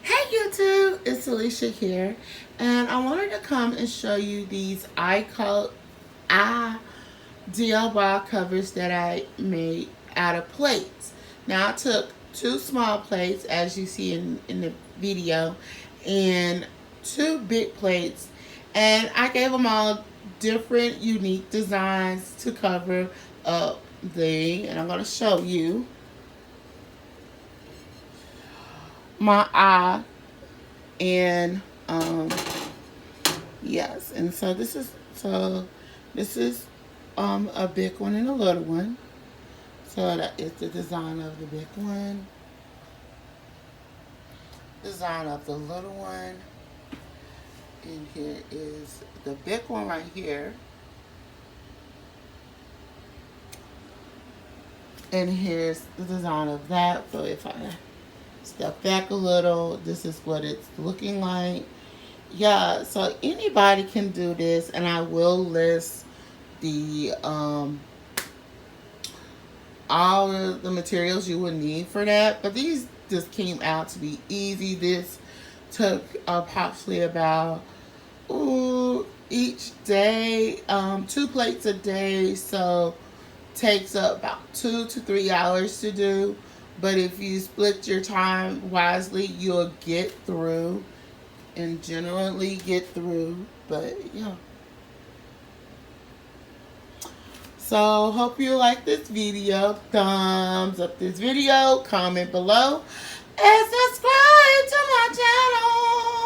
Hey YouTube, it's Alicia here, and I wanted to come and show you these eye DIY covers that I made out of plates. Now I took two small plates, as you see in the video, and two big plates, and I gave them all different unique designs to cover up and I'm going to show you my eye. And yes, and this is a big one and a little one. So that is the design of the big one, design of the little one, and here is the big one right here, and here's the design of that. So if I step back a little, this is what it's looking like. Yeah, so anybody can do this, and I will list the all of the materials you would need for that. But these just came out to be easy. This took approximately about each day, 2 plates a day, so takes up about 2 to 3 hours to do. But if you split your time wisely, you'll get through and generally get through. But yeah. So hope you like this video. Thumbs up this video, comment below, and subscribe to my channel.